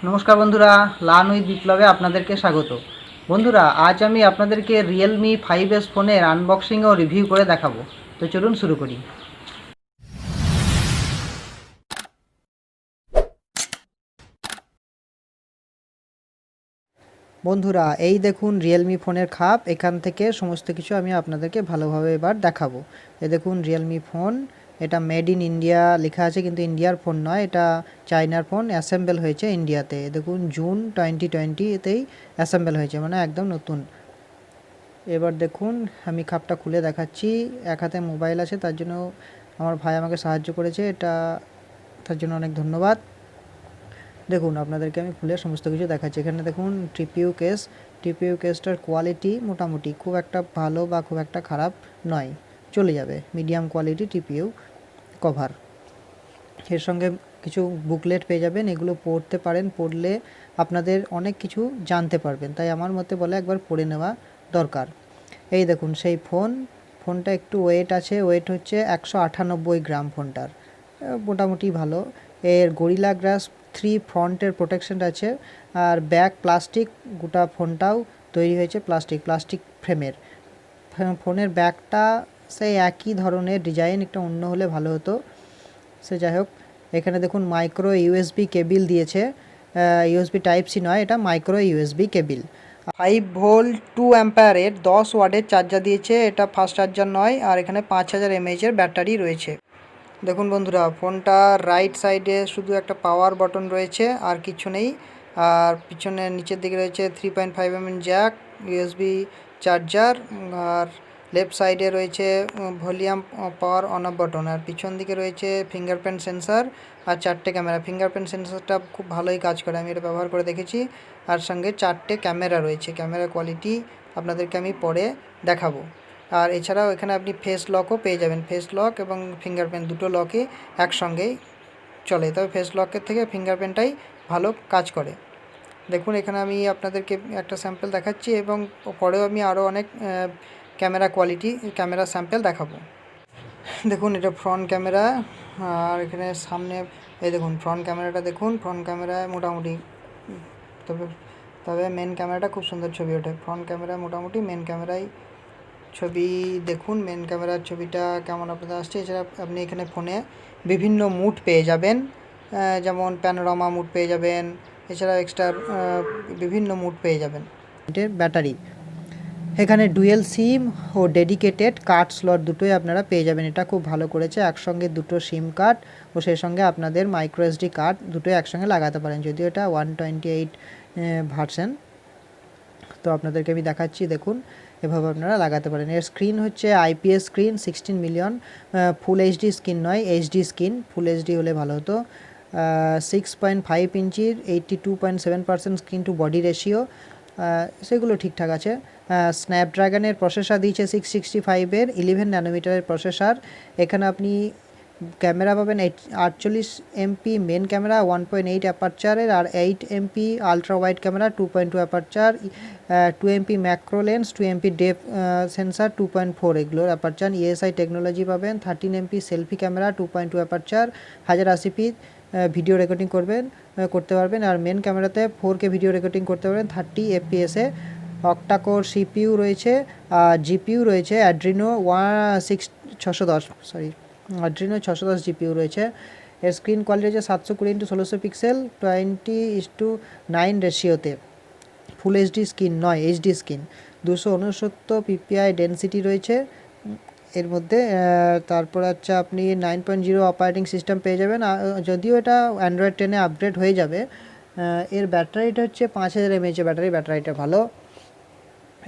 নমস্কার বন্ধুরা, learn with বিপ্লবে আপনাদেরকে স্বাগত। বন্ধুরা, আজ আমি আপনাদেরকে রিয়েলমি 5S ফোনের আনবক্সিং ও রিভিউ করে দেখাবো। তো চলুন শুরু করি। বন্ধুরা, এই দেখুন রিয়েলমি ফোনের খাপ। এখান থেকে সমস্ত কিছু আমি আপনাদেরকে ভালোভাবে এবার দেখাবো। এই দেখুন রিয়েলমি ফোন, এটা মেড ইন ইন্ডিয়া লেখা আছে, কিন্তু ইন্ডিয়ার ফোন নয়, এটা চায়নার ফোন। অ্যাসেম্বল হয়েছে ইন্ডিয়াতে। দেখুন জুন 2020-তেই অ্যাসেম্বল হয়েছে, মানে একদম নতুন। এবার দেখুন আমি খাপটা খুলে দেখাচ্ছি। এক হাতে মোবাইল আছে, তার জন্য আমার ভাই আমাকে সাহায্য করেছে, এটা তার জন্য অনেক ধন্যবাদ। দেখুন আপনাদেরকে আমি খুলে সমস্ত কিছু দেখাচ্ছি। এখানে দেখুন টিপিইউ কেসটার কোয়ালিটি মোটামুটি, খুব একটা ভালো বা খুব একটা খারাপ নয়, চলে যাবে। Medium quality TPU cover. এর সঙ্গে কিছু বুকলেট পেয়ে যাবেন, এগুলো পড়তে পারেন, পড়লে আপনাদের অনেক কিছু জানতে পারবেন, তাই আমার মতে বলে একবার পড়ে নেওয়া দরকার। এই দেখুন সেই ফোনটা একটু ওয়েট আছে, ওয়েট হচ্ছে 198 গ্রাম ফোনটার, মোটামুটি ভালো। এর গরিলা গ্লাস 3 ফ্রন্টের প্রোটেকশন আছে, আর ব্যাক প্লাস্টিক, গোটা ফোনটাও তৈরি হয়েছে প্লাস্টিক ফ্রেমের। ফোনের ব্যাকটা সেই একই ধরনের ডিজাইন, একটু অন্য হলে ভালো হতো, সে যাই হোক। এখানে দেখুন মাইক্রো ইউএসবি কেবিল দিয়েছে, ইউএসবি টাইপ সি নয়, এটা মাইক্রো ইউএসবি কেবিল। 5 ভোল্ট 2 অ্যাম্পায়ারের 10 ওয়াটের চার্জার দিয়েছে, এটা ফাস্ট চার্জার নয়। আর এখানে 5000 এমএএইচের ব্যাটারি রয়েছে। দেখুন বন্ধুরা, ফোনটা রাইট সাইডে শুধু একটা পাওয়ার বাটন রয়েছে, আর কিছু নেই। আর পিছনে নিচের দিকে রয়েছে 3.5mm জ্যাক, ইউএসবি চার্জার, আর লেফট সাইডে রয়েছে volume power on off button. আর পিছন দিকে রয়েছে ফিঙ্গারপ্রিন্ট সেন্সার আর 4টে ক্যামেরা। ফিঙ্গারপ্রিন্ট সেন্সারটা খুব ভালোই কাজ করে, আমি এটা ব্যবহার করে দেখেছি। আর সঙ্গে 4টে ক্যামেরা রয়েছে, ক্যামেরা কোয়ালিটি আপনাদেরকে আমি পরে দেখাবো। আর এছাড়াও এখানে আপনি ফেস লকও পেয়ে যাবেন, ফেস লক এবং ফিঙ্গারপ্রিন্ট দুটো লকই একসঙ্গেই চলে, তবে ফেস লকের থেকে ফিঙ্গারপ্রিন্টটাই ভালো কাজ করে। দেখুন এখানে আমি আপনাদেরকে একটা স্যাম্পল দেখাচ্ছি, এবং পরেও আমি আরও অনেক ক্যামেরা স্যাম্পল দেখাবো। দেখুন এটা ফ্রন্ট ক্যামেরা, আর এখানে সামনে এই দেখুন ফ্রন্ট ক্যামেরাটা দেখুন। ফ্রন্ট ক্যামেরায় মোটামুটি, তবে মেন ক্যামেরাটা খুব সুন্দর ছবি ওঠে। ফ্রন্ট ক্যামেরা মোটামুটি, মেন ক্যামেরায় ছবি দেখুন মেন ক্যামেরার ছবিটা কেমন আপনাদের আসছে। এছাড়া আপনি এখানে ফোনে বিভিন্ন মুড পেয়ে যাবেন, যেমন প্যানোরামা মুড পেয়ে যাবেন, এছাড়া এক্সট্রা বিভিন্ন মুড পেয়ে যাবেন। ব্যাটারি এখানে ডুয়েল সিম ও ডেডিকেটেড কার্ড স্লট দুটোই আপনারা পেয়ে যাবেন, এটা খুব ভালো করেছে। একসঙ্গে দুটো সিম কার্ড ও সেই সঙ্গে আপনাদের মাইক্রো এসডি কার্ড দুটোই একসঙ্গে লাগাতে পারেন, যদিও এটা 128 ভার্সন। তো আপনাদেরকে আমি দেখাচ্ছি, দেখুন এভাবে আপনারা লাগাতে পারেন। এর স্ক্রিন হচ্ছে আইপিএস স্ক্রিন, 16 মিলিয়ন, ফুল এইচডি স্ক্রিন নয়, এইচডি স্ক্রিন। ফুল এইচডি হলে ভালো হতো। 6.5 ইঞ্চির 82.7% স্ক্রিন টু বডি রেশিও, সেগুলো ঠিকঠাক আছে। স্ন্যাপড্রাগনের প্রসেসর দিয়েছে 665-এর 11 ন্যানোমিটারের প্রসেসর। এখানে আপনি ক্যামেরা পাবেন 48 এমপি মেন ক্যামেরা, 1.8 অ্যাপারচারের, আর 8 MP ultra wide camera, 2.2 aperture, 2 MP macro lens, 2 MP depth sensor, 2.4 এগুলোর অ্যাপারচার। ইএসআই টেকনোলজি পাবেন। 13 MP selfie camera, 2.2 aperture, 1080p video recording করতে পারবেন। আর মেন ক্যামেরাতে 4K ভিডিও রেকর্ডিং করতে পারবেন 30 এফপিএসে। অক্টাকোর সিপিইউ রয়েছে, জিপিইউ রয়েছে অ্যাড্রিনো 610 জিপিইউ রয়েছে। এর স্ক্রিন কোয়ালিটি হচ্ছে 720x1600 পিক্সেল, 20:9 রেশিওতে। ফুল এইচডি স্ক্রিন নয়, এইচডি স্ক্রিন। 269 পিপিআই ডেনসিটি রয়েছে এর মধ্যে। তারপর হচ্ছে আপনি 9.0 অপারেটিং সিস্টেম পেয়ে যাবেন, যদিও এটা অ্যান্ড্রয়েড 10-এ আপগ্রেড হয়ে যাবে। এর ব্যাটারিটা হচ্ছে 5000 এমএএইচের ব্যাটারিটা ভালো।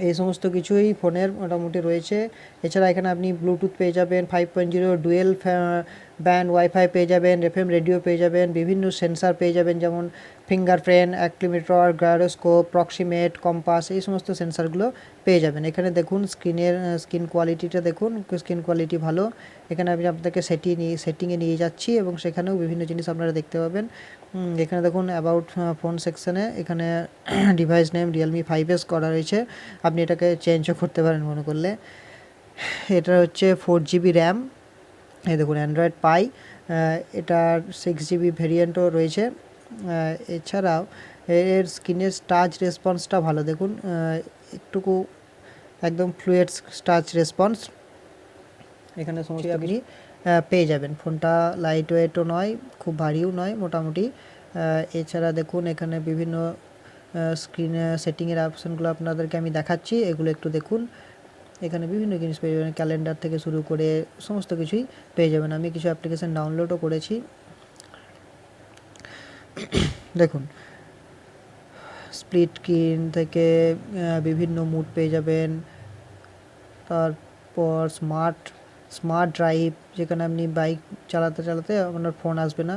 এই সমস্ত কিছুই ফোনের মোটামুটি রয়েছে। এছাড়া এখানে আপনি ব্লুটুথ পেয়ে যাবেন, 5.0 ডুয়েল ব্যান্ড ওয়াইফাই পেয়ে যাবেন, এফএম রেডিও পেয়ে যাবেন, বিভিন্ন সেন্সার পেয়ে যাবেন, যেমন ফিঙ্গারপ্রিন্ট, অ্যাক্টিমিটার, গাইরোস্কোপ, প্রক্সিমেট, কম্পাস, এই সমস্ত সেন্সারগুলো পেয়ে যাবেন। এখানে দেখুন স্ক্রিন কোয়ালিটিটা দেখুন, স্ক্রিন কোয়ালিটি ভালো। এখানে আমি আপনাদেরকে সেটিংয়ে নিয়ে যাচ্ছি, এবং সেখানেও বিভিন্ন জিনিস আপনারা দেখতে পাবেন। এখানে দেখুন অ্যাবাউট ফোন সেকশানে এখানে ডিভাইস নেম রিয়েলমি 5S করা রয়েছে, আপনি এটাকে চেঞ্জও করতে পারেন মনে করলে। এটা হচ্ছে 4GB র্যাম। এই দেখুন অ্যান্ড্রয়েড পাই, এটার 6GB ভেরিয়েন্টও রয়েছে। এছাড়াও এর স্ক্রিনের টাচ রেসপন্সটা ভালো, দেখুন একটুকু একদম ফ্লুয়েড টাচ রেসপন্স এখানে সমস্ত আপনি পেয়ে যাবেন। ফোনটা লাইট ওয়েটও নয়, খুব ভারীও নয়, মোটামুটি। এছাড়া দেখুন এখানে বিভিন্ন স্ক্রিনে সেটিংয়ের অপশানগুলো আপনাদেরকে আমি দেখাচ্ছি, এগুলো একটু দেখুন। এখানে বিভিন্ন জিনিস পেয়ে যাবেন, ক্যালেন্ডার থেকে শুরু করে সমস্ত কিছুই পেয়ে যাবেন। আমি কিছু অ্যাপ্লিকেশান ডাউনলোডও করেছি, দেখুন স্প্লিট স্ক্রিন থেকে বিভিন্ন মুড পেয়ে যাবেন। তারপর স্মার্ট ড্রাইভ, যেখানে আপনি বাইক চালাতে চালাতে আপনার ফোন আসবে না,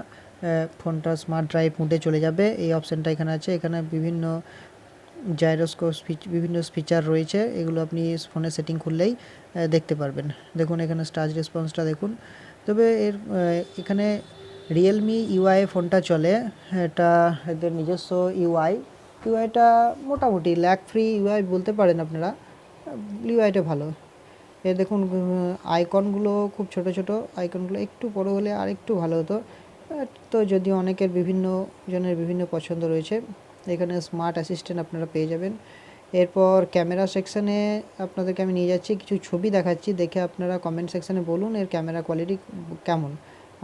ফোনটা স্মার্ট ড্রাইভ মুডে চলে যাবে, এই অপশানটা এখানে আছে। এখানে বিভিন্ন জাইরোস্কোপ বিভিন্ন ফিচার রয়েছে, এগুলো আপনি ফোনে সেটিং করলেই দেখতে পারবেন। দেখুন এখানে টাচ রেসপন্সটা দেখুন। তবে এখানে রিয়েলমি ইউআই ফোনটা চলে, এটা এদের নিজস্ব ইউআইটা মোটামুটি ল্যাগ ফ্রি ইউআই বলতে পারেন আপনারা, ইউআইটা ভালো। এ দেখুন আইকনগুলো খুব ছোট ছোট, আইকনগুলো একটু বড় হলে আর একটু ভালো হতো, তো যদিও অনেকের বিভিন্ন জনের বিভিন্ন পছন্দ রয়েছে। এখানে স্মার্ট অ্যাসিস্ট্যান্ট আপনারা পেয়ে যাবেন। এরপর ক্যামেরা সেকশানে আপনাদেরকে আমি নিয়ে যাচ্ছি, কিছু ছবি দেখাচ্ছি, দেখে আপনারা কমেন্ট সেকশানে বলুন এর ক্যামেরা কোয়ালিটি কেমন।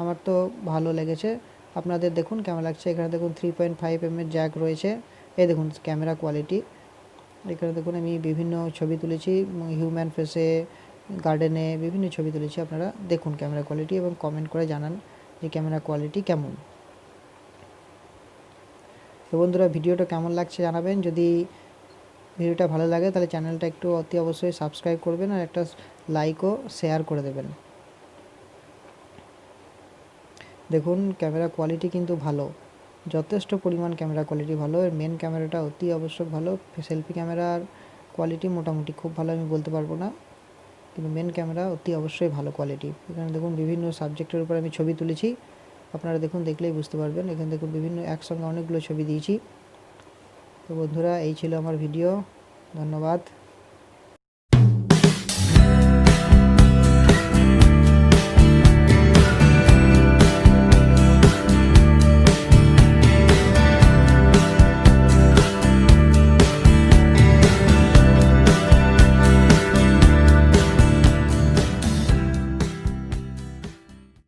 আমার তো ভালো লেগেছে, আপনাদের দেখুন কেমন লাগছে। এখানে দেখুন 3.5 mm জ্যাক রয়েছে, এই দেখুন ক্যামেরা কোয়ালিটি। এখানে দেখুন আমি বিভিন্ন ছবি তুলেছি, হিউম্যান ফেসে, গার্ডেনে বিভিন্ন ছবি তুলেছি, আপনারা দেখুন ক্যামেরা কোয়ালিটি এবং কমেন্ট করে জানান যে ক্যামেরা কোয়ালিটি কেমন। তো বন্ধুরা ভিডিওটা কেমন লাগছে জানাবেন, যদি ভিডিওটা ভালো লাগে তাহলে চ্যানেলটা একটু অতি অবশ্যই সাবস্ক্রাইব করবেন আর একটা লাইকও শেয়ার করে দেবেন। দেখুন ক্যামেরা কোয়ালিটি কিন্তু ভালো, যথেষ্ট পরিমাণ ক্যামেরা কোয়ালিটি ভালো। এর মেন ক্যামেরাটা অতি অবশ্যক ভালো, সেলফি ক্যামেরার কোয়ালিটি মোটামুটি খুব ভালো আমি বলতে পারবো না, কিন্তু মেন ক্যামেরা অতি অবশ্যই ভালো কোয়ালিটি। এখানে দেখুন বিভিন্ন সাবজেক্টের উপর আমি ছবি তুলেছি, আপনারা দেখুন দেখলেই বুঝতে পারবেন। এখানে দেখুন বিভিন্ন একসঙ্গে অনেকগুলো ছবি দিয়েছি। তো বন্ধুরা এই ছিল আমার ভিডিও, ধন্যবাদ।